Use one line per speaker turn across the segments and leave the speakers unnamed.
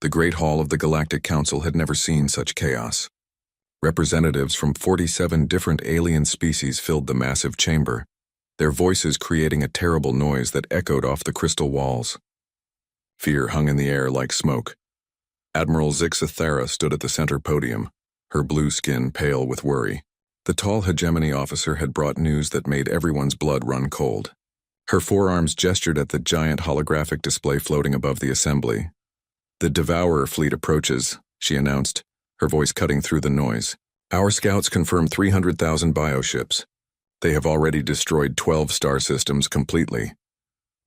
The Great Hall of the Galactic Council had never seen such chaos. Representatives from 47 different alien species filled the massive chamber, their voices creating a terrible noise that echoed off the crystal walls. Fear hung in the air like smoke. Admiral Zixithara stood at the center podium, her blue skin pale with worry. The tall hegemony officer had brought news that made everyone's blood run cold. Her forearms gestured at the giant holographic display floating above the assembly. "The Devourer fleet approaches," she announced, her voice cutting through the noise. "Our scouts confirm 300,000 bioships. They have already destroyed 12 star systems completely."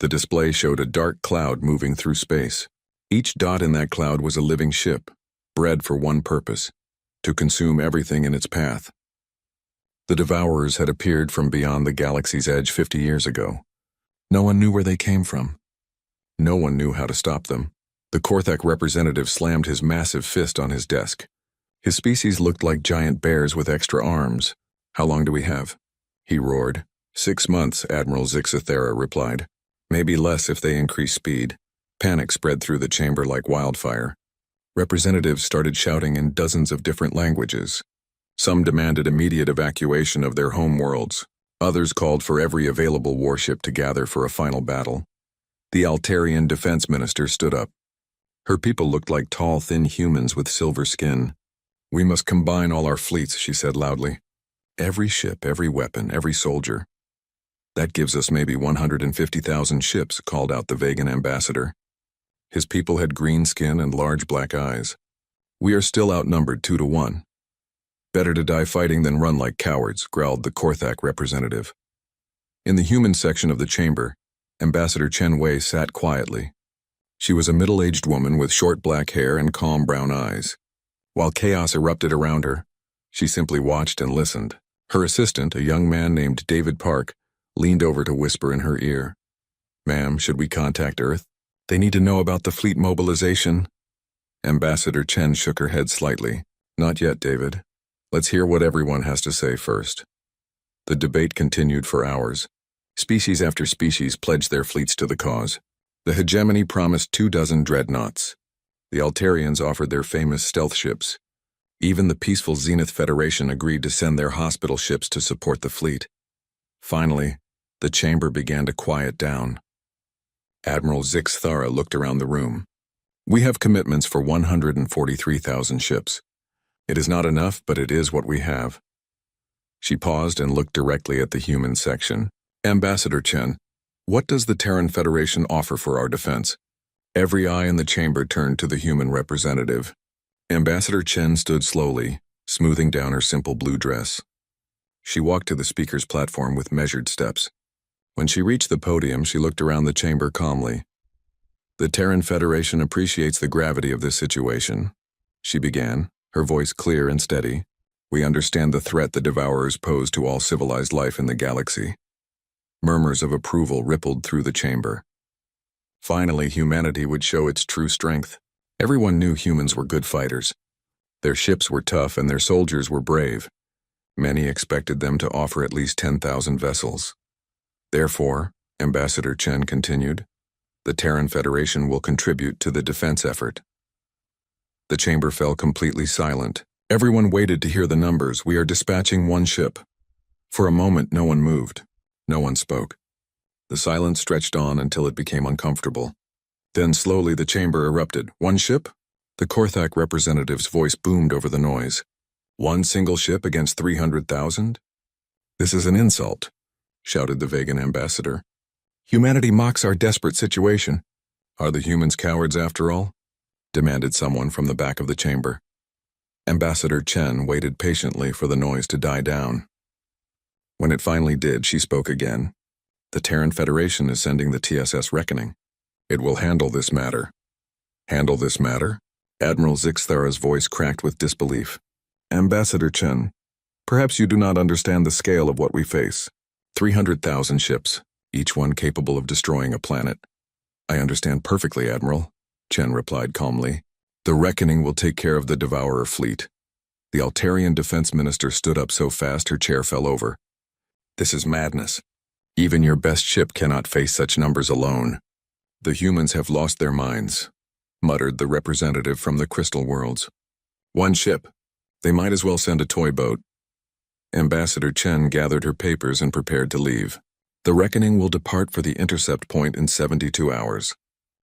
The display showed a dark cloud moving through space. Each dot in that cloud was a living ship, bred for one purpose: to consume everything in its path. The Devourers had appeared from beyond the galaxy's edge 50 years ago. No one knew where they came from. No one knew how to stop them. The Korthak representative slammed his massive fist on his desk. His species looked like giant bears with extra arms. "How long do we have?" he roared. 6 months, Admiral Zixithara replied. "Maybe less if they increase speed." Panic spread through the chamber like wildfire. Representatives started shouting in dozens of different languages. Some demanded immediate evacuation of their home worlds. Others called for every available warship to gather for a final battle. The Altarian defense minister stood up. Her people looked like tall, thin humans with silver skin. "We must combine all our fleets," she said loudly. "Every ship, every weapon, every soldier." "That gives us maybe 150,000 ships," called out the Vegan ambassador. His people had green skin and large black eyes. "We are still outnumbered 2 to 1. "Better to die fighting than run like cowards," growled the Korthak representative. In the human section of the chamber, Ambassador Chen Wei sat quietly. She was a middle-aged woman with short black hair and calm brown eyes. While chaos erupted around her, she simply watched and listened. Her assistant, a young man named David Park, leaned over to whisper in her ear. "Ma'am, should we contact Earth? They need to know about the fleet mobilization." Ambassador Chen shook her head slightly. "Not yet, David. Let's hear what everyone has to say first." The debate continued for hours. Species after species pledged their fleets to the cause. The hegemony promised 24 dreadnoughts. The Altarians offered their famous stealth ships. Even the peaceful Zenith Federation agreed to send their hospital ships to support the fleet. Finally, the chamber began to quiet down. Admiral Zixithara looked around the room. "We have commitments for 143,000 ships. It is not enough, but it is what we have." She paused and looked directly at the human section. "Ambassador Chen, what does the Terran Federation offer for our defense?" Every eye in the chamber turned to the human representative. Ambassador Chen stood slowly, smoothing down her simple blue dress. She walked to the speaker's platform with measured steps. When she reached the podium, she looked around the chamber calmly. "The Terran Federation appreciates the gravity of this situation," she began, her voice clear and steady. "We understand the threat the Devourers pose to all civilized life in the galaxy." Murmurs of approval rippled through the chamber. Finally, humanity would show its true strength. Everyone knew humans were good fighters. Their ships were tough and their soldiers were brave. Many expected them to offer at least 10,000 vessels. Therefore, Ambassador Chen continued, the Terran Federation will contribute to the defense effort. The chamber fell completely silent. Everyone waited to hear the numbers. "We are dispatching 1 ship." For a moment, no one moved. No one spoke. The silence stretched on until it became uncomfortable. Then slowly the chamber erupted. "1 ship?" The Korthak representative's voice boomed over the noise. "1 single ship against 300,000? This is an insult," shouted the Vegan ambassador. "Humanity mocks our desperate situation." "Are the humans cowards after all?" demanded someone from the back of the chamber. Ambassador Chen waited patiently for the noise to die down. When it finally did, she spoke again. "The Terran Federation is sending the TSS Reckoning. It will handle this matter." "Handle this matter?" Admiral Zixithara's voice cracked with disbelief. "Ambassador Chen, perhaps you do not understand the scale of what we face. 300,000 ships, each one capable of destroying a planet." "I understand perfectly, Admiral," Chen replied calmly. "The Reckoning will take care of the Devourer fleet." The Altarian defense minister stood up so fast her chair fell over. "This is madness. Even your best ship cannot face such numbers alone. The humans have lost their minds. muttered the representative from the crystal worlds. One ship. They might as well send a toy boat. Ambassador Chen gathered her papers and prepared to leave. The reckoning will depart for the intercept point in 72 hours.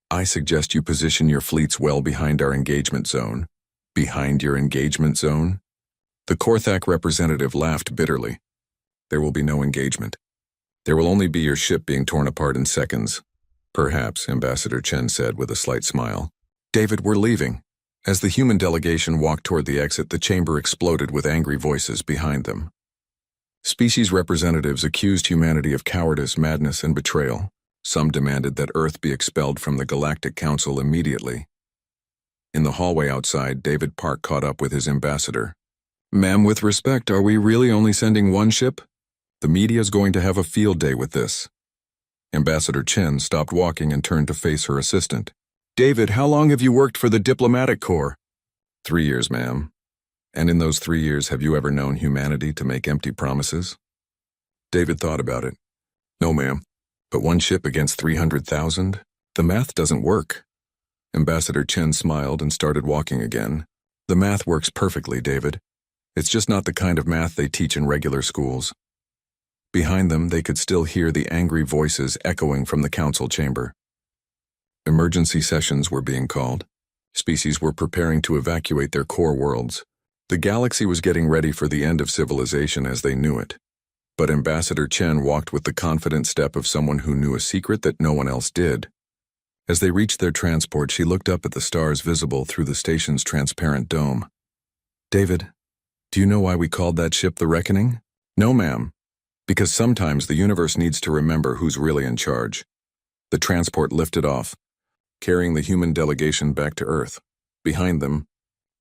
I suggest you position your fleets well behind our engagement zone. Behind your engagement zone? The Korthak representative laughed bitterly. There will be no engagement. There will only be your ship being torn apart in seconds. Perhaps, Ambassador Chen said with a slight smile. David, we're leaving. As the human delegation walked toward the exit, the chamber exploded with angry voices behind them. Species representatives accused humanity of cowardice, madness, and betrayal. Some demanded that Earth be expelled from the Galactic Council immediately. In the hallway outside, David Park caught up with his ambassador. Ma'am, with respect, are we really only sending one ship? The media's going to have a field day with this. Ambassador Chen stopped walking and turned to face her assistant. David, how long have you worked for the diplomatic corps? 3 years, ma'am. And in those 3 years, have you ever known humanity to make empty promises? David thought about it. No, ma'am. But one ship against 300,000? The math doesn't work. Ambassador Chen smiled and started walking again. The math works perfectly, David. It's just not the kind of math they teach in regular schools. Behind them, they could still hear the angry voices echoing from the council chamber. Emergency sessions were being called. Species were preparing to evacuate their core worlds. The galaxy was getting ready for the end of civilization as they knew it. But Ambassador Chen walked with the confident step of someone who knew a secret that no one else did. As they reached their transport, she looked up at the stars visible through the station's transparent dome. David, do you know why we called that ship the Reckoning? No, ma'am. Because sometimes the universe needs to remember who's really in charge. The transport lifted off, carrying the human delegation back to Earth. Behind them,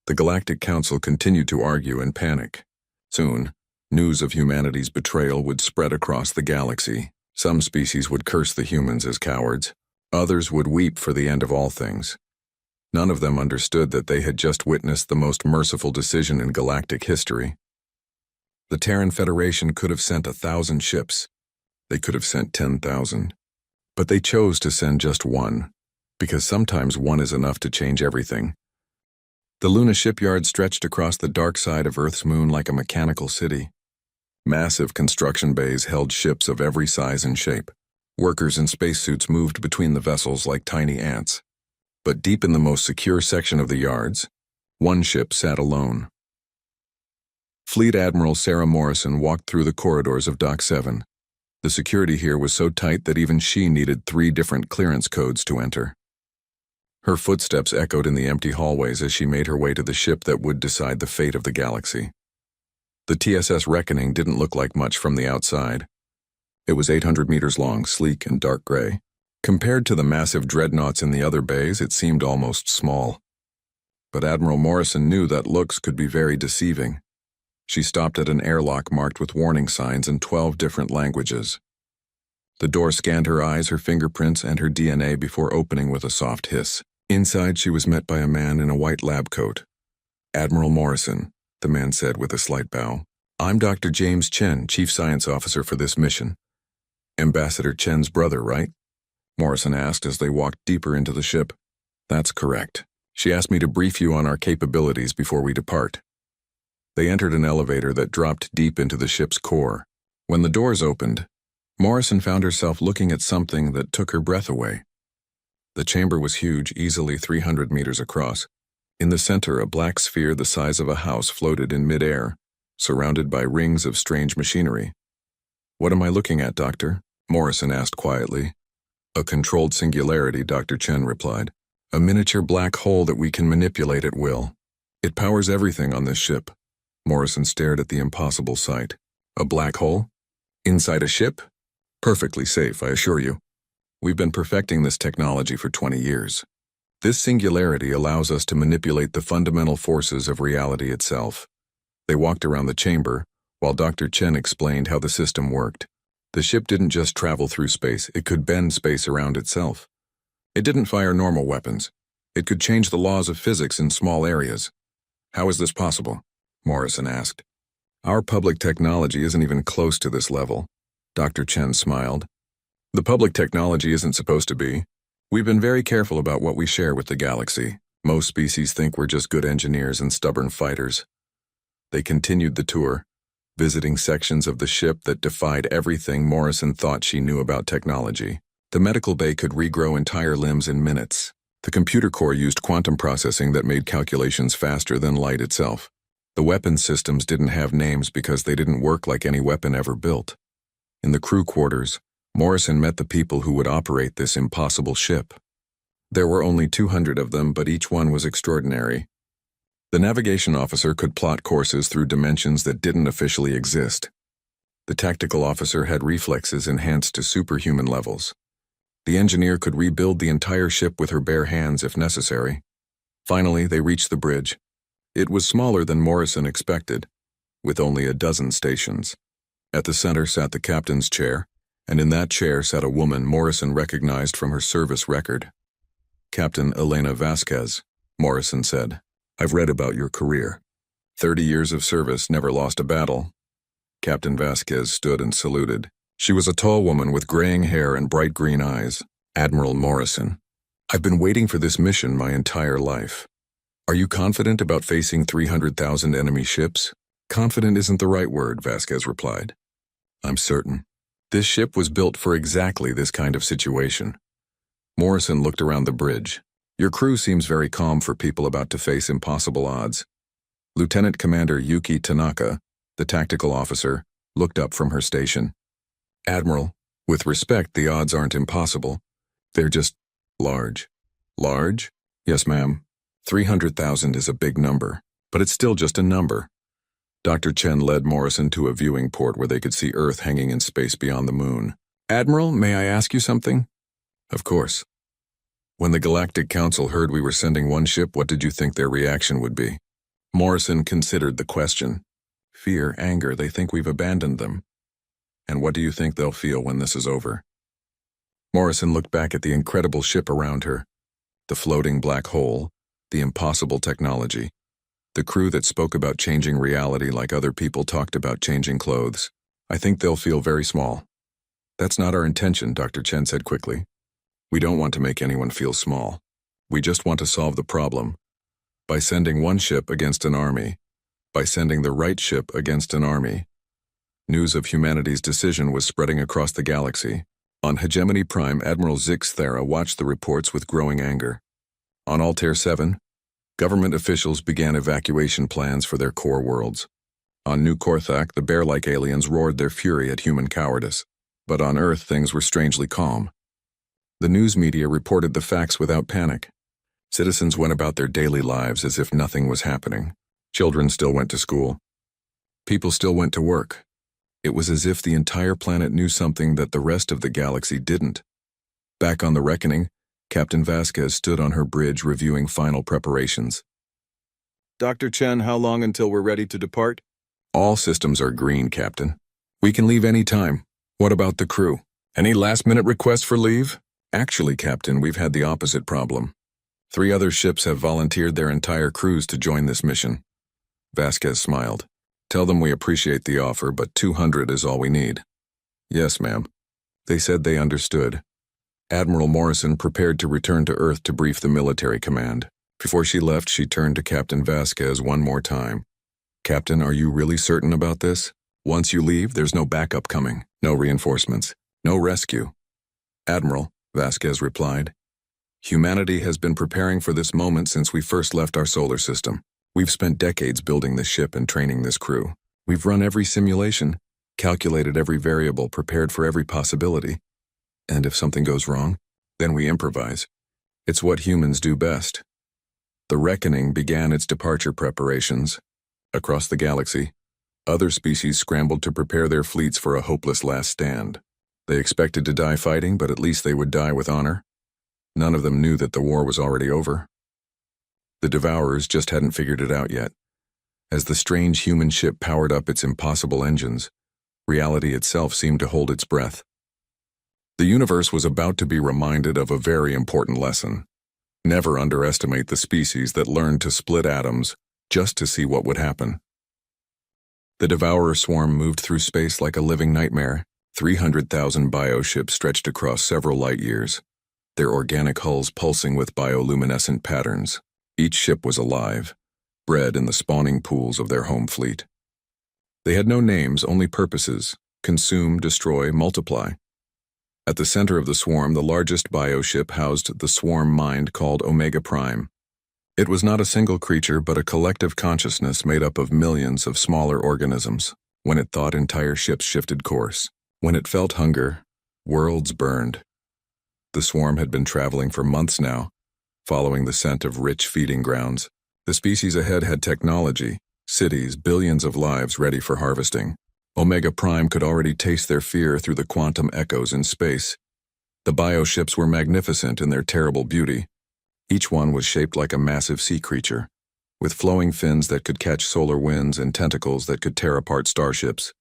the Galactic Council continued to argue and panic. Soon, news of humanity's betrayal would spread across the galaxy. Some species would curse the humans as cowards. Others would weep for the end of all things. None of them understood that they had just witnessed the most merciful decision in galactic history. The Terran Federation could have sent 1,000 ships. They could have sent 10,000. But they chose to send just one, because sometimes one is enough to change everything. The Luna shipyard stretched across the dark side of Earth's moon like a mechanical city. Massive construction bays held ships of every size and shape. Workers in spacesuits moved between the vessels like tiny ants. But deep in the most secure section of the yards, one ship sat alone. Fleet Admiral Sarah Morrison walked through the corridors of Dock 7. The security here was so tight that even she needed 3 different clearance codes to enter. Her footsteps echoed in the empty hallways as she made her way to the ship that would decide the fate of the galaxy. The TSS Reckoning didn't look like much from the outside. It was 800 meters long, sleek and dark gray. Compared to the massive dreadnoughts in the other bays, it seemed almost small. But Admiral Morrison knew that looks could be very deceiving. She stopped at an airlock marked with warning signs in 12 different languages. The door scanned her eyes, her fingerprints, and her DNA before opening with a soft hiss. Inside, she was met by a man in a white lab coat. Admiral Morrison, the man said with a slight bow. I'm Dr. James Chen, Chief Science Officer for this mission. Ambassador Chen's brother, right? Morrison asked as they walked deeper into the ship. That's correct. She asked me to brief you on our capabilities before we depart. They entered an elevator that dropped deep into the ship's core. When the doors opened, Morrison found herself looking at something that took her breath away. The chamber was huge, easily 300 meters across. In the center, a black sphere the size of a house floated in midair, surrounded by rings of strange machinery. What am I looking at, Doctor? Morrison asked quietly. A controlled singularity, Dr. Chen replied. A miniature black hole that we can manipulate at will. It powers everything on this ship. Morrison stared at the impossible sight. A black hole? Inside a ship? Perfectly safe, I assure you. We've been perfecting this technology for 20 years. This singularity allows us to manipulate the fundamental forces of reality itself. They walked around the chamber, while Dr. Chen explained how the system worked. The ship didn't just travel through space, it could bend space around itself. It didn't fire normal weapons. It could change the laws of physics in small areas. How is this possible? Morrison asked. Our public technology isn't even close to this level. Dr. Chen smiled. The public technology isn't supposed to be. We've been very careful about what we share with the galaxy. Most species think we're just good engineers and stubborn fighters. They continued the tour, visiting sections of the ship that defied everything Morrison thought she knew about technology. The medical bay could regrow entire limbs in minutes. The computer core used quantum processing that made calculations faster than light itself. The weapons systems didn't have names because they didn't work like any weapon ever built. In the crew quarters, Morrison met the people who would operate this impossible ship. There were only 200 of them, but each one was extraordinary. The navigation officer could plot courses through dimensions that didn't officially exist. The tactical officer had reflexes enhanced to superhuman levels. The engineer could rebuild the entire ship with her bare hands if necessary. Finally, they reached the bridge. It was smaller than Morrison expected, with only a dozen stations. At the center sat the captain's chair, and in that chair sat a woman Morrison recognized from her service record. Captain Elena Vasquez, Morrison said. I've read about your career. 30 years of service, never lost a battle. Captain Vasquez stood and saluted. She was a tall woman with graying hair and bright green eyes. Admiral Morrison. I've been waiting for this mission my entire life. Are you confident about facing 300,000 enemy ships? Confident isn't the right word, Vasquez replied. I'm certain. This ship was built for exactly this kind of situation. Morrison looked around the bridge. Your crew seems very calm for people about to face impossible odds. Lieutenant Commander Yuki Tanaka, the tactical officer, looked up from her station. Admiral, with respect, the odds aren't impossible. They're just large. Large? Yes, ma'am. 300,000 is a big number, but it's still just a number. Dr. Chen led Morrison to a viewing port where they could see Earth hanging in space beyond the moon. Admiral, may I ask you something? Of course. When the Galactic Council heard we were sending one ship, what did you think their reaction would be? Morrison considered the question. Fear, anger, they think we've abandoned them. And what do you think they'll feel when this is over? Morrison looked back at the incredible ship around her, the floating black hole, the impossible technology, the crew that spoke about changing reality like other people talked about changing clothes. I think they'll feel very small. That's not our intention, Dr. Chen said quickly. We don't want to make anyone feel small. We just want to solve the problem. By sending one ship against an army, by sending the right ship against an army. News of humanity's decision was spreading across the galaxy. On Hegemony Prime, Admiral Zix Thera watched the reports with growing anger. On Altair 7, government officials began evacuation plans for their core worlds. On New Korthak, the bear-like aliens roared their fury at human cowardice. But on Earth, things were strangely calm. The news media reported the facts without panic. Citizens went about their daily lives as if nothing was happening. Children still went to school. People still went to work. It was as if the entire planet knew something that the rest of the galaxy didn't. Back on the Reckoning, Captain Vasquez stood on her bridge reviewing final preparations. Dr. Chen, how long until we're ready to depart? All systems are green, Captain. We can leave any time. What about the crew? Any last-minute requests for leave? Actually, Captain, we've had the opposite problem. 3 other ships have volunteered their entire crews to join this mission. Vasquez smiled. Tell them we appreciate the offer, but 200 is all we need. Yes, ma'am. They said they understood. Admiral Morrison prepared to return to Earth to brief the military command. Before she left, she turned to Captain Vasquez one more time. Captain, are you really certain about this? Once you leave, there's no backup coming, no reinforcements, no rescue. Admiral, Vasquez replied, humanity has been preparing for this moment since we first left our solar system. We've spent decades building this ship and training this crew. We've run every simulation, calculated every variable, prepared for every possibility. And if something goes wrong, then we improvise. It's what humans do best. The Reckoning began its departure preparations. Across the galaxy, other species scrambled to prepare their fleets for a hopeless last stand. They expected to die fighting, but at least they would die with honor. None of them knew that the war was already over. The Devourers just hadn't figured it out yet. As the strange human ship powered up its impossible engines, reality itself seemed to hold its breath. The universe was about to be reminded of a very important lesson. Never underestimate the species that learned to split atoms just to see what would happen. The Devourer swarm moved through space like a living nightmare. 300,000 bioships stretched across several light years. their organic hulls pulsing with bioluminescent patterns. Each ship was alive, bred in the spawning pools of their home fleet. They had no names, only purposes: consume, destroy, multiply. At the center of the swarm, the largest bioship housed the swarm mind called Omega Prime. It was not a single creature, but a collective consciousness made up of millions of smaller organisms. When it thought, entire ships shifted course. When it felt hunger, worlds burned. The swarm had been traveling for months now, following the scent of rich feeding grounds. The species ahead had technology, cities, billions of lives ready for harvesting. Omega Prime could already taste their fear through the quantum echoes in space. The bioships were magnificent in their terrible beauty. Each one was shaped like a massive sea creature, with flowing fins that could catch solar winds and tentacles that could tear apart starships.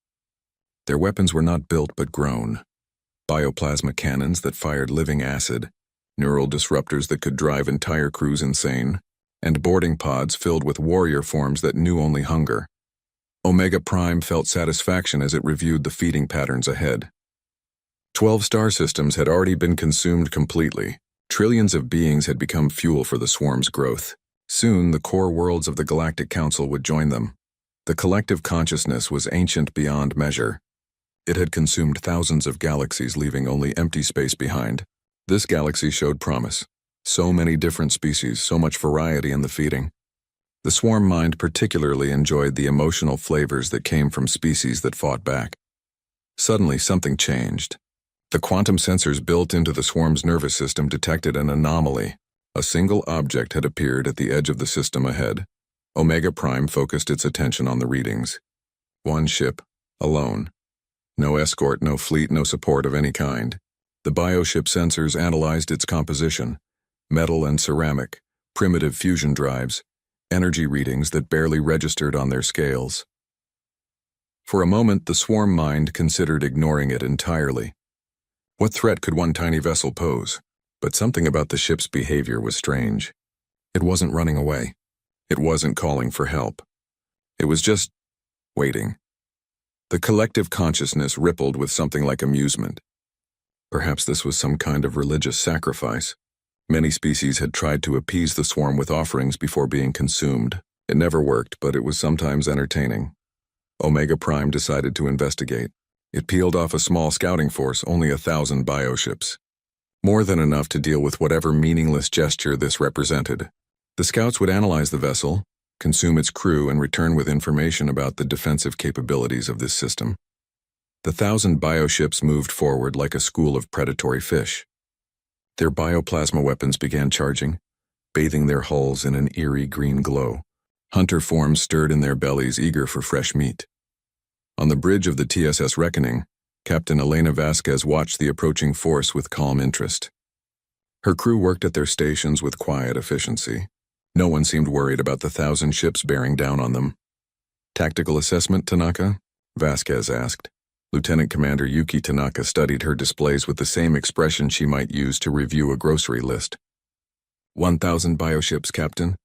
Their weapons were not built but grown. Bioplasma cannons that fired living acid, neural disruptors that could drive entire crews insane, and boarding pods filled with warrior forms that knew only hunger. Omega Prime felt satisfaction as it reviewed the feeding patterns ahead. 12 star systems had already been consumed completely. Trillions of beings had become fuel for the swarm's growth. Soon, the core worlds of the Galactic Council would join them. The collective consciousness was ancient beyond measure. It had consumed thousands of galaxies, leaving only empty space behind. This galaxy showed promise. So many different species, so much variety in the feeding. The swarm mind particularly enjoyed the emotional flavors that came from species that fought back. Suddenly, something changed. The quantum sensors built into the swarm's nervous system detected an anomaly. A single object had appeared at the edge of the system ahead. Omega Prime focused its attention on the readings. One ship, alone. No escort, no fleet, no support of any kind. The bioship sensors analyzed its composition: metal and ceramic, primitive fusion drives, energy readings that barely registered on their scales. For a moment, the swarm mind considered ignoring it entirely. What threat could one tiny vessel pose? But something about the ship's behavior was strange. It wasn't running away. It wasn't calling for help. It was just waiting. The collective consciousness rippled with something like amusement. Perhaps this was some kind of religious sacrifice. Many species had tried to appease the swarm with offerings before being consumed. It never worked, but it was sometimes entertaining. Omega Prime decided to investigate. It peeled off a small scouting force, only 1,000 bioships. More than enough to deal with whatever meaningless gesture this represented. The scouts would analyze the vessel, consume its crew, and return with information about the defensive capabilities of this system. The 1,000 bioships moved forward like a school of predatory fish. Their bioplasma weapons began charging, bathing their hulls in an eerie green glow. Hunter forms stirred in their bellies, eager for fresh meat. On the bridge of the TSS Reckoning, Captain Elena Vasquez watched the approaching force with calm interest. Her crew worked at their stations with quiet efficiency. No one seemed worried about the 1,000 ships bearing down on them. "Tactical assessment, Tanaka?" Vasquez asked. Lieutenant Commander Yuki Tanaka studied her displays with the same expression she might use to review a grocery list. 1,000 bioships, Captain,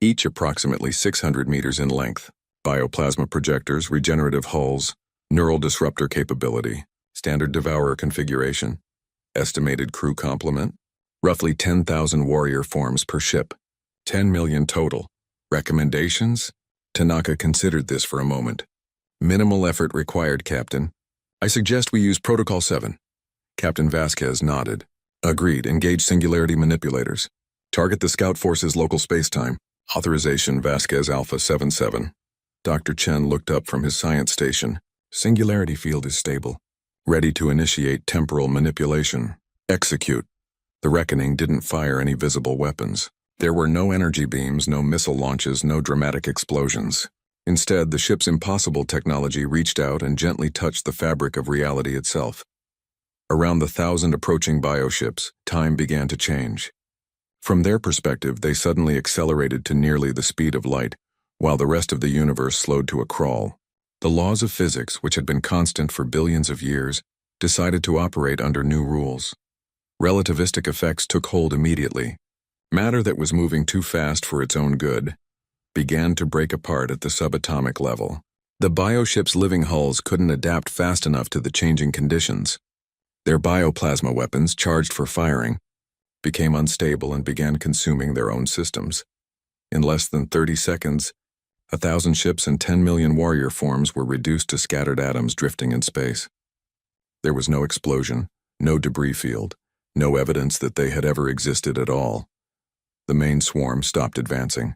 each approximately 600 meters in length. Bioplasma projectors, regenerative hulls, neural disruptor capability, standard devourer configuration. Estimated crew complement, roughly 10,000 warrior forms per ship. 10 million total. Recommendations? Tanaka considered this for a moment. Minimal effort required, Captain. I suggest we use Protocol 7. Captain Vasquez nodded. Agreed. Engage singularity manipulators. Target the scout force's local spacetime. Authorization Vasquez Alpha 77. Dr. Chen looked up from his science station. Singularity field is stable. Ready to initiate temporal manipulation. Execute. The Reckoning didn't fire any visible weapons. There were no energy beams, no missile launches, no dramatic explosions. Instead, the ship's impossible technology reached out and gently touched the fabric of reality itself. Around the 1,000 approaching bioships, time began to change. From their perspective, they suddenly accelerated to nearly the speed of light, while the rest of the universe slowed to a crawl. The laws of physics, which had been constant for billions of years, decided to operate under new rules. Relativistic effects took hold immediately. Matter that was moving too fast for its own good began to break apart at the subatomic level. The bioships' living hulls couldn't adapt fast enough to the changing conditions. Their bioplasma weapons, charged for firing, became unstable and began consuming their own systems. In less than 30 seconds, 1,000 ships and 10 million warrior forms were reduced to scattered atoms drifting in space. There was no explosion, no debris field, no evidence that they had ever existed at all. The main swarm stopped advancing.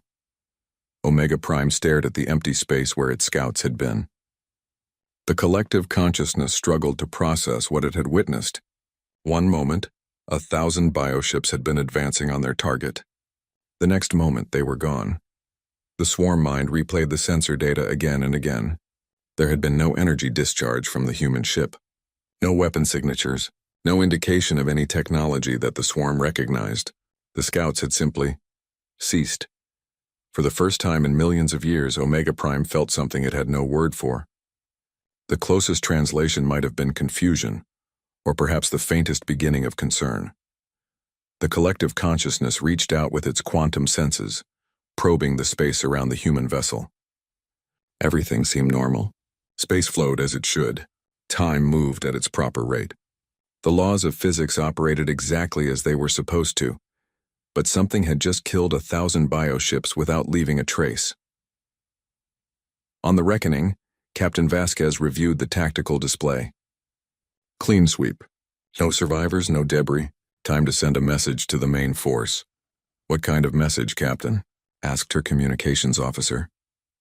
Omega Prime stared at the empty space where its scouts had been. The collective consciousness struggled to process what it had witnessed. One moment, 1,000 bioships had been advancing on their target. The next moment, they were gone. The swarm mind replayed the sensor data again and again. There had been no energy discharge from the human ship. No weapon signatures, no indication of any technology that the swarm recognized. The scouts had simply ceased. For the first time in millions of years, Omega Prime felt something it had no word for. The closest translation might have been confusion, or perhaps the faintest beginning of concern. The collective consciousness reached out with its quantum senses, probing the space around the human vessel. Everything seemed normal. Space flowed as it should. Time moved at its proper rate. The laws of physics operated exactly as they were supposed to, but something had just killed 1,000 bioships without leaving a trace. On the reckoning, Captain Vasquez reviewed the tactical display. Clean sweep. No survivors, no debris. Time to send a message to the main force. What kind of message, Captain? Asked her communications officer.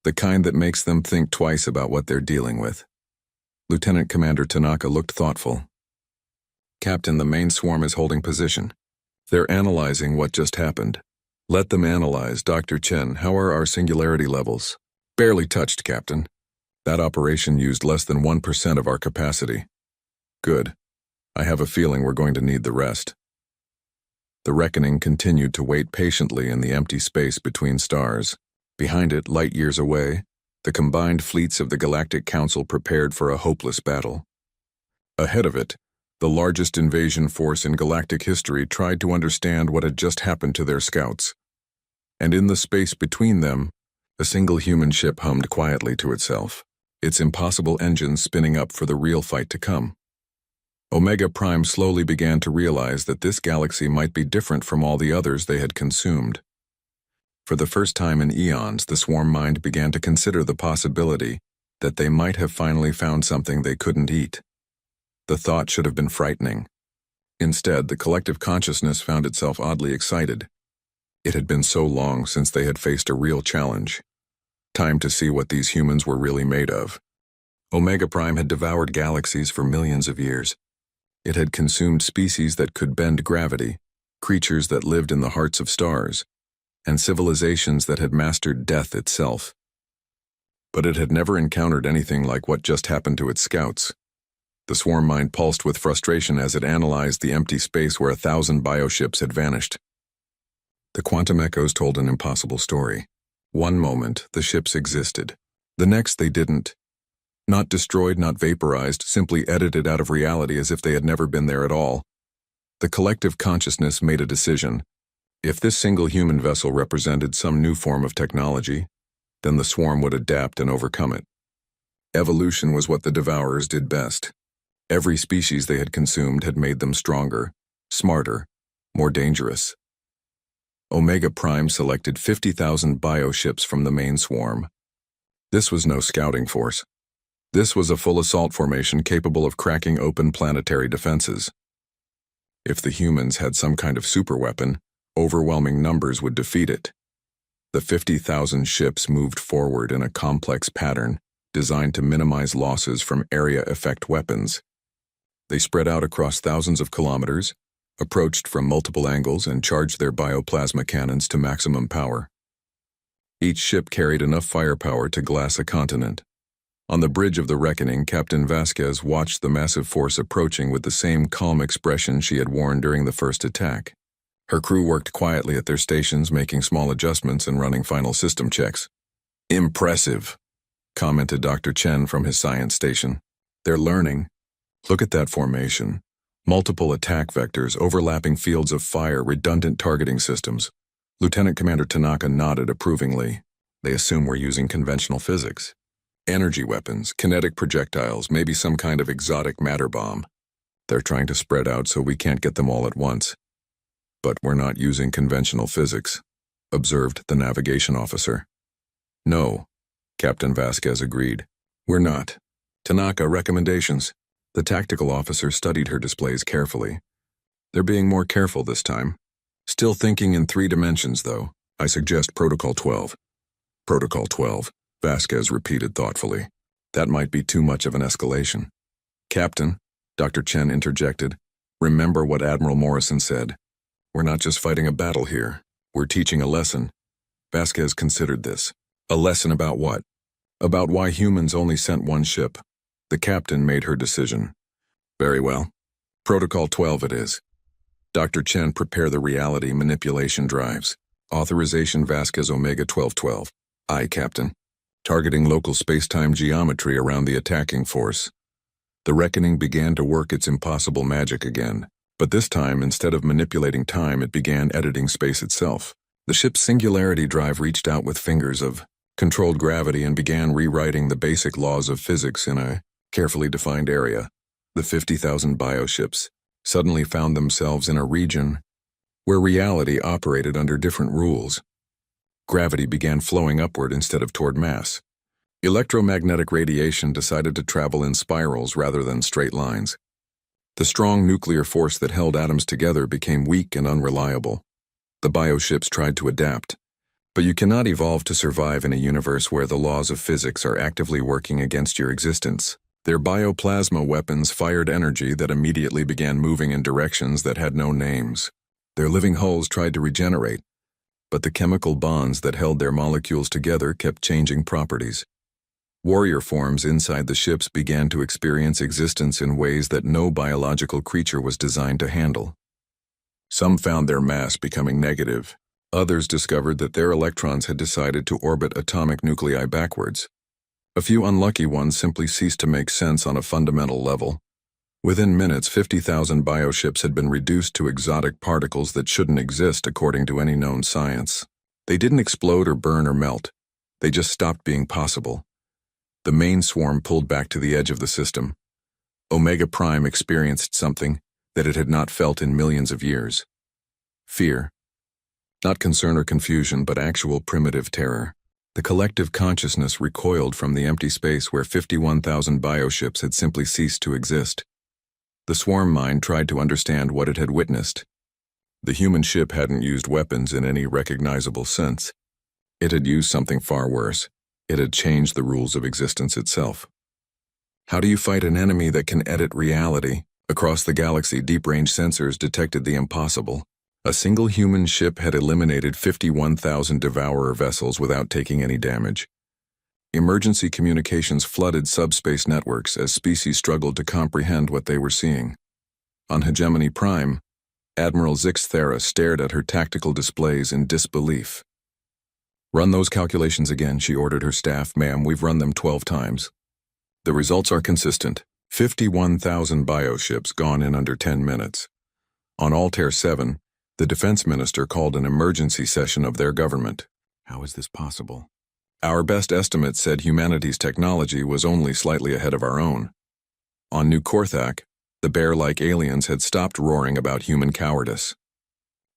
The kind that makes them think twice about what they're dealing with. Lieutenant Commander Tanaka looked thoughtful. Captain, the main swarm is holding position. They're analyzing what just happened. Let them analyze. Dr. Chen, how are our singularity levels? Barely touched, Captain. That operation used less than 1% of our capacity. Good. I have a feeling we're going to need the rest. The reckoning continued to wait patiently in the empty space between stars. Behind it, light years away, the combined fleets of the Galactic Council prepared for a hopeless battle. Ahead of it, the largest invasion force in galactic history tried to understand what had just happened to their scouts. And in the space between them, a single human ship hummed quietly to itself, its impossible engines spinning up for the real fight to come. Omega Prime slowly began to realize that this galaxy might be different from all the others they had consumed. For the first time in eons, the swarm mind began to consider the possibility that they might have finally found something they couldn't eat. The thought should have been frightening. Instead, the collective consciousness found itself oddly excited. It had been so long since they had faced a real challenge. Time to see what these humans were really made of. Omega Prime had devoured galaxies for millions of years. It had consumed species that could bend gravity, creatures that lived in the hearts of stars, and civilizations that had mastered death itself. But it had never encountered anything like what just happened to its scouts. The swarm mind pulsed with frustration as it analyzed the empty space where 1,000 bioships had vanished. The quantum echoes told an impossible story. One moment, the ships existed. The next, they didn't. Not destroyed, not vaporized, simply edited out of reality as if they had never been there at all. The collective consciousness made a decision. If this single human vessel represented some new form of technology, then the swarm would adapt and overcome it. Evolution was what the devourers did best. Every species they had consumed had made them stronger, smarter, more dangerous. Omega Prime selected 50,000 bioships from the main swarm. This was no scouting force. This was a full assault formation capable of cracking open planetary defenses. If the humans had some kind of superweapon, overwhelming numbers would defeat it. The 50,000 ships moved forward in a complex pattern designed to minimize losses from area effect weapons. They spread out across thousands of kilometers, approached from multiple angles, and charged their bioplasma cannons to maximum power. Each ship carried enough firepower to glass a continent. On the bridge of the reckoning, Captain Vasquez watched the massive force approaching with the same calm expression she had worn during the first attack. Her crew worked quietly at their stations, making small adjustments and running final system checks. "Impressive," commented Dr. Chen from his science station. "They're learning. Look at that formation. Multiple attack vectors, overlapping fields of fire, redundant targeting systems." Lieutenant Commander Tanaka nodded approvingly. "They assume we're using conventional physics. Energy weapons, kinetic projectiles, maybe some kind of exotic matter bomb. They're trying to spread out so we can't get them all at once." But we're not using conventional physics, observed the navigation officer. No, Captain Vasquez agreed. We're not. Tanaka, recommendations. The tactical officer studied her displays carefully. They're being more careful this time. Still thinking in 3 dimensions, though. I suggest Protocol 12. Protocol 12, Vasquez repeated thoughtfully. That might be too much of an escalation. Captain, Dr. Chen interjected, remember what Admiral Morrison said. We're not just fighting a battle here. We're teaching a lesson. Vasquez considered this. A lesson about what? About why humans only sent one ship. The captain made her decision. Very well. Protocol 12 it is. Dr. Chen, prepare the reality manipulation drives. Authorization Vasquez Omega 1212. Aye, Captain. Targeting local space-time geometry around the attacking force. The reckoning began to work its impossible magic again. But this time, instead of manipulating time, it began editing space itself. The ship's singularity drive reached out with fingers of controlled gravity and began rewriting the basic laws of physics in a carefully defined area. The 50,000 bioships suddenly found themselves in a region where reality operated under different rules. Gravity began flowing upward instead of toward mass. Electromagnetic radiation decided to travel in spirals rather than straight lines. The strong nuclear force that held atoms together became weak and unreliable. The bioships tried to adapt, but you cannot evolve to survive in a universe where the laws of physics are actively working against your existence. Their bioplasma weapons fired energy that immediately began moving in directions that had no names. Their living hulls tried to regenerate, but the chemical bonds that held their molecules together kept changing properties. Warrior forms inside the ships began to experience existence in ways that no biological creature was designed to handle. Some found their mass becoming negative. Others discovered that their electrons had decided to orbit atomic nuclei backwards. A few unlucky ones simply ceased to make sense on a fundamental level. Within minutes, 50,000 bioships had been reduced to exotic particles that shouldn't exist according to any known science. They didn't explode or burn or melt. They just stopped being possible. The main swarm pulled back to the edge of the system. Omega Prime experienced something that it had not felt in millions of years. Fear. Not concern or confusion, but actual primitive terror. The collective consciousness recoiled from the empty space where 51,000 bioships had simply ceased to exist. The swarm mind tried to understand what it had witnessed. The human ship hadn't used weapons in any recognizable sense. It had used something far worse. It had changed the rules of existence itself. How do you fight an enemy that can edit reality? Across the galaxy, deep-range sensors detected the impossible. A single human ship had eliminated 51,000 devourer vessels without taking any damage. Emergency communications flooded subspace networks as species struggled to comprehend what they were seeing. On Hegemony Prime, Admiral Zixthera stared at her tactical displays in disbelief. Run those calculations again, she ordered her staff. Ma'am, we've run them 12 times. The results are consistent. 51,000 bioships gone in under 10 minutes. On Altair 7, the defense minister called an emergency session of their government. How is this possible? Our best estimates said humanity's technology was only slightly ahead of our own. On New Korthak, the bear-like aliens had stopped roaring about human cowardice.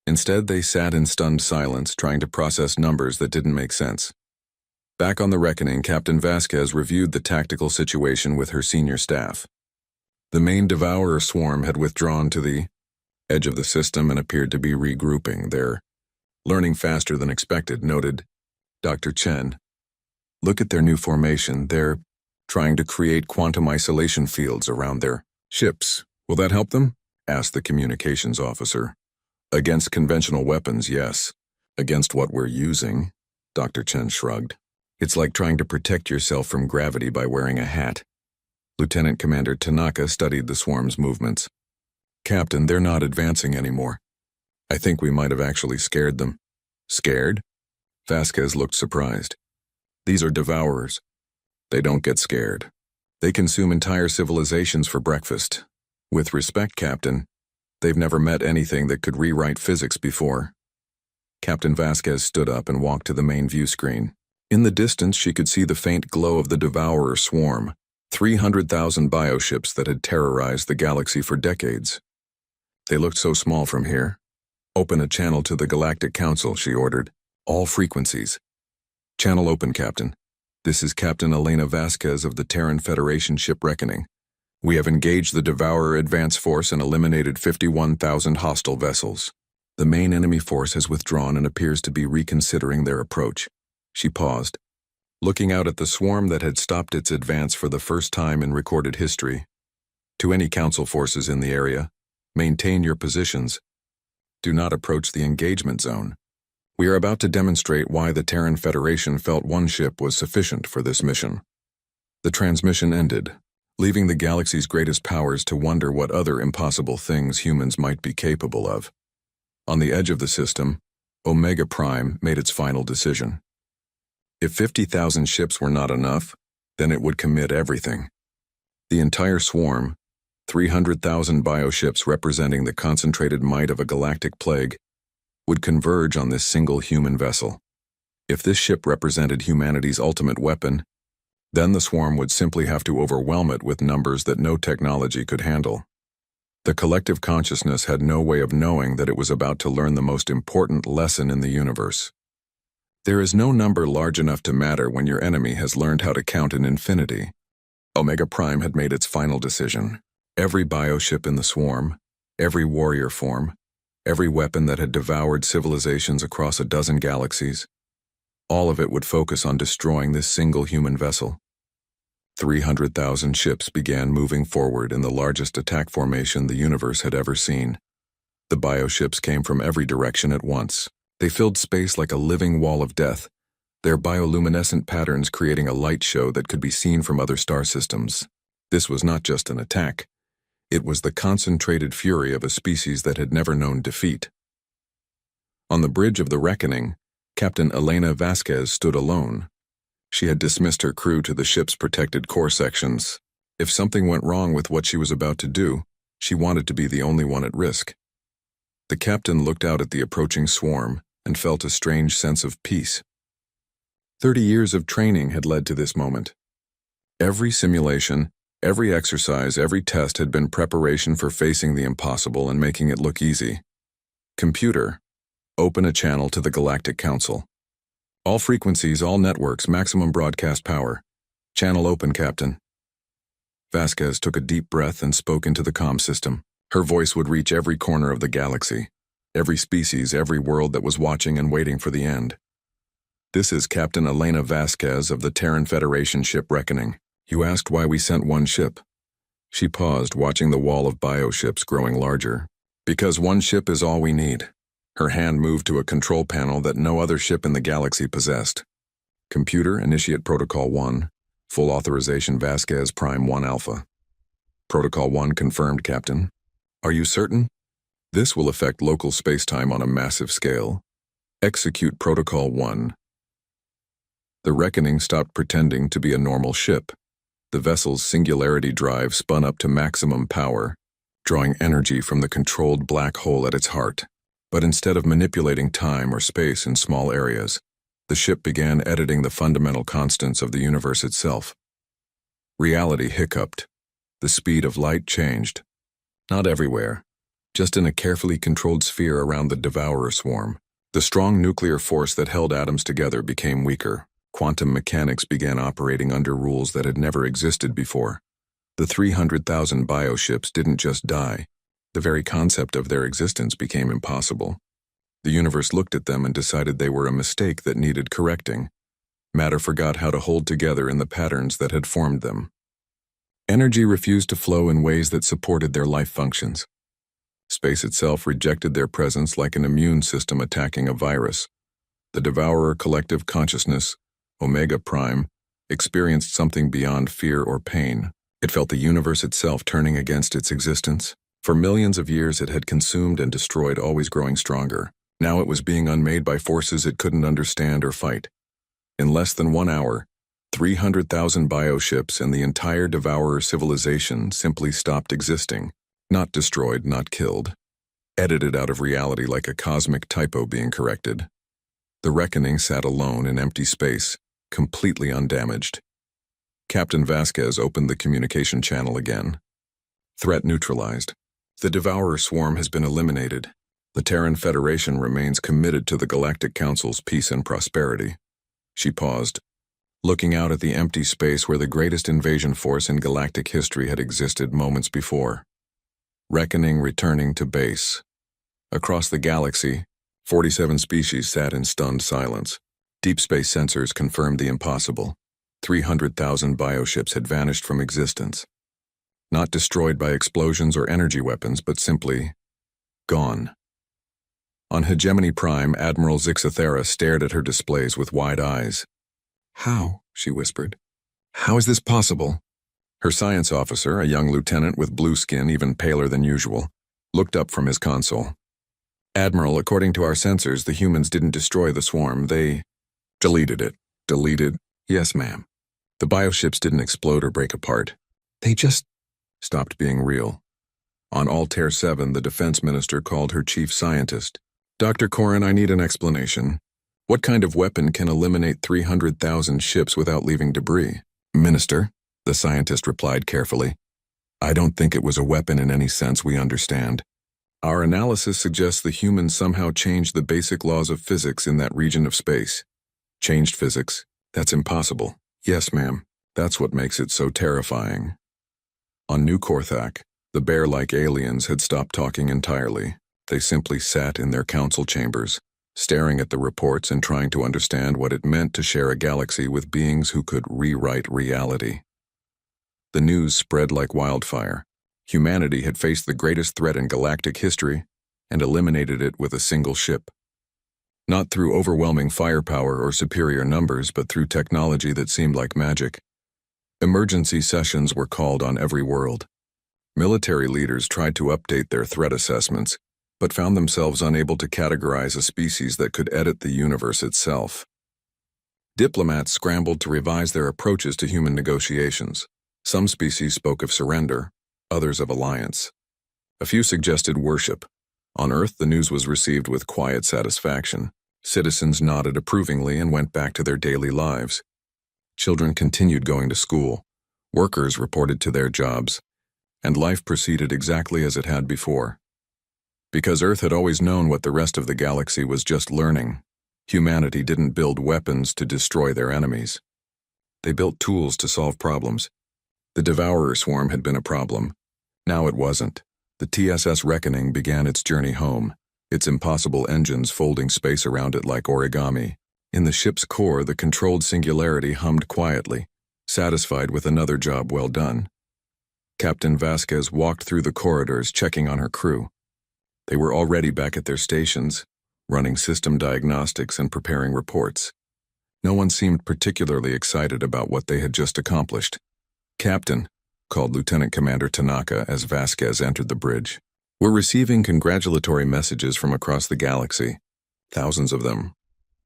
Instead, they sat in stunned silence, trying to process numbers that didn't make sense. Back on the reckoning, Captain Vasquez reviewed the tactical situation with her senior staff. The main devourer swarm had withdrawn to the edge of the system and appeared to be regrouping. They're learning faster than expected, noted Dr. Chen. Look at their new formation. They're trying to create quantum isolation fields around their ships. Will that help them? Asked the communications officer. Against conventional weapons, yes. Against what we're using, Dr. Chen shrugged. It's like trying to protect yourself from gravity by wearing a hat. Lieutenant Commander Tanaka studied the swarm's movements. Captain, they're not advancing anymore. I think we might have actually scared them. Scared? Vasquez looked surprised. These are devourers. They don't get scared. They consume entire civilizations for breakfast. With respect, Captain, they've never met anything that could rewrite physics before. Captain Vasquez stood up and walked to the main view screen. In the distance, she could see the faint glow of the devourer swarm, 300,000 bioships that had terrorized the galaxy for decades. They looked so small from here. Open a channel to the Galactic Council, she ordered. All frequencies. Channel open, Captain. This is Captain Elena Vasquez of the Terran Federation ship Reckoning. We have engaged the Devourer advance force and eliminated 51,000 hostile vessels. The main enemy force has withdrawn and appears to be reconsidering their approach. She paused, looking out at the swarm that had stopped its advance for the first time in recorded history. To any Council forces in the area, maintain your positions. Do not approach the engagement zone. We are about to demonstrate why the Terran Federation felt one ship was sufficient for this mission. The transmission ended, leaving the galaxy's greatest powers to wonder what other impossible things humans might be capable of. On the edge of the system, Omega Prime made its final decision. If 50,000 ships were not enough, then it would commit everything. The entire swarm, 300,000 bioships representing the concentrated might of a galactic plague, would converge on this single human vessel. If this ship represented humanity's ultimate weapon, then the swarm would simply have to overwhelm it with numbers that no technology could handle. The collective consciousness had no way of knowing that it was about to learn the most important lesson in the universe. There is no number large enough to matter when your enemy has learned how to count in infinity. Omega Prime had made its final decision. Every bioship in the swarm, every warrior form, every weapon that had devoured civilizations across a dozen galaxies, all of it would focus on destroying this single human vessel. 300,000 ships began moving forward in the largest attack formation the universe had ever seen. The bioships came from every direction at once. They filled space like a living wall of death, their bioluminescent patterns creating a light show that could be seen from other star systems. This was not just an attack. It was the concentrated fury of a species that had never known defeat. On the bridge of the Reckoning, Captain Elena Vasquez stood alone. She had dismissed her crew to the ship's protected core sections. If something went wrong with what she was about to do, she wanted to be the only one at risk. The captain looked out at the approaching swarm and felt a strange sense of peace. 30 years of training had led to this moment. Every simulation, every exercise, every test had been preparation for facing the impossible and making it look easy. Computer, open a channel to the Galactic Council. All frequencies, all networks, maximum broadcast power. Channel open, Captain. Vasquez took a deep breath and spoke into the comm system. Her voice would reach every corner of the galaxy, every species, every world that was watching and waiting for the end. This is Captain Elena Vasquez of the Terran Federation ship Reckoning. You asked why we sent one ship. She paused, watching the wall of bioships growing larger. Because one ship is all we need. Her hand moved to a control panel that no other ship in the galaxy possessed. Computer, initiate Protocol 1. Full authorization Vasquez Prime 1 Alpha. Protocol 1 confirmed, Captain. Are you certain? This will affect local spacetime on a massive scale. Execute Protocol 1. The Reckoning stopped pretending to be a normal ship. The vessel's singularity drive spun up to maximum power, drawing energy from the controlled black hole at its heart. But instead of manipulating time or space in small areas, the ship began editing the fundamental constants of the universe itself. Reality hiccuped. The speed of light changed. Not everywhere, just in a carefully controlled sphere around the Devourer swarm. The strong nuclear force that held atoms together became weaker. Quantum mechanics began operating under rules that had never existed before. The 300,000 bioships didn't just die. The very concept of their existence became impossible. The universe looked at them and decided they were a mistake that needed correcting. Matter forgot how to hold together in the patterns that had formed them. Energy refused to flow in ways that supported their life functions. Space itself rejected their presence like an immune system attacking a virus. The Devourer collective consciousness, Omega Prime, experienced something beyond fear or pain. It felt the universe itself turning against its existence. For millions of years it had consumed and destroyed, always growing stronger. Now it was being unmade by forces it couldn't understand or fight. In less than 1 hour, 300,000 bioships and the entire Devourer civilization simply stopped existing. Not destroyed, not killed. Edited out of reality like a cosmic typo being corrected. The Reckoning sat alone in empty space, completely undamaged. Captain Vasquez opened the communication channel again. Threat neutralized. The Devourer swarm has been eliminated. The Terran Federation remains committed to the Galactic Council's peace and prosperity. She paused, looking out at the empty space where the greatest invasion force in galactic history had existed moments before. Reckoning returning to base. Across the galaxy, 47 species sat in stunned silence. Deep space sensors confirmed the impossible. 300,000 bioships had vanished from existence. Not destroyed by explosions or energy weapons, but simply gone. On Hegemony Prime, Admiral Zixathera stared at her displays with wide eyes. "How?" she whispered. "How is this possible?" Her science officer, a young lieutenant with blue skin even paler than usual, looked up from his console. "Admiral, according to our sensors, the humans didn't destroy the swarm, they deleted it." "Deleted?" "Yes, ma'am. The bioships didn't explode or break apart. They just stopped being real." On Altair 7, the defense minister called her chief scientist. "Dr. Corrin, I need an explanation. What kind of weapon can eliminate 300,000 ships without leaving debris?" "Minister," the scientist replied carefully, "I don't think it was a weapon in any sense we understand. Our analysis suggests the humans somehow changed the basic laws of physics in that region of space." "Changed physics? That's impossible." "Yes, ma'am. That's what makes it so terrifying." On New Korthak, the bear-like aliens had stopped talking entirely. They simply sat in their council chambers, staring at the reports and trying to understand what it meant to share a galaxy with beings who could rewrite reality. The news spread like wildfire. Humanity had faced the greatest threat in galactic history and eliminated it with a single ship. Not through overwhelming firepower or superior numbers, but through technology that seemed like magic. Emergency sessions were called on every world. Military leaders tried to update their threat assessments, but found themselves unable to categorize a species that could edit the universe itself. Diplomats scrambled to revise their approaches to human negotiations. Some species spoke of surrender, others of alliance. A few suggested worship. On Earth, the news was received with quiet satisfaction. Citizens nodded approvingly and went back to their daily lives. Children continued going to school. Workers reported to their jobs. And life proceeded exactly as it had before. Because Earth had always known what the rest of the galaxy was just learning, humanity didn't build weapons to destroy their enemies. They built tools to solve problems. The Devourer swarm had been a problem. Now it wasn't. The TSS Reckoning began its journey home, its impossible engines folding space around it like origami. In the ship's core, the controlled singularity hummed quietly, satisfied with another job well done. Captain Vasquez walked through the corridors, checking on her crew. They were already back at their stations, running system diagnostics and preparing reports. No one seemed particularly excited about what they had just accomplished. "Captain," called Lieutenant Commander Tanaka as Vasquez entered the bridge. "We're receiving congratulatory messages from across the galaxy. Thousands of them."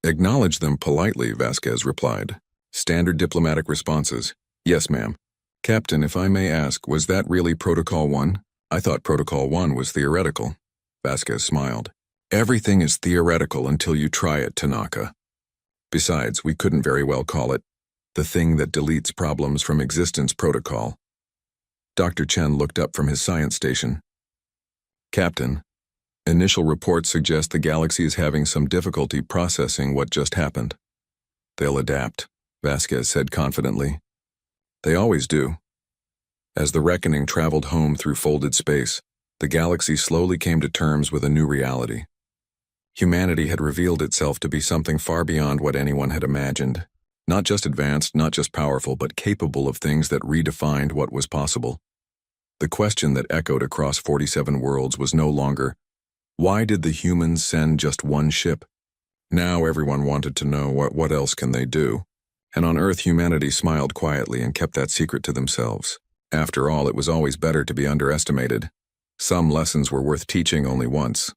"Acknowledge them politely," Vasquez replied. "Standard diplomatic responses." "Yes, ma'am." "Captain, if I may ask, was that really Protocol 1? I thought Protocol 1 was theoretical." Vasquez smiled. "Everything is theoretical until you try it, Tanaka. Besides, we couldn't very well call it the thing that deletes problems from existence protocol." Dr. Chen looked up from his science station. "Captain, initial reports suggest the galaxy is having some difficulty processing what just happened." "They'll adapt," Vasquez said confidently. "They always do." As the Reckoning traveled home through folded space, the galaxy slowly came to terms with a new reality. Humanity had revealed itself to be something far beyond what anyone had imagined. Not just advanced, not just powerful, but capable of things that redefined what was possible. The question that echoed across 47 worlds was no longer, why did the humans send just one ship? Now everyone wanted to know what else can they do? And on Earth, humanity smiled quietly and kept that secret to themselves. After all, it was always better to be underestimated. Some lessons were worth teaching only once.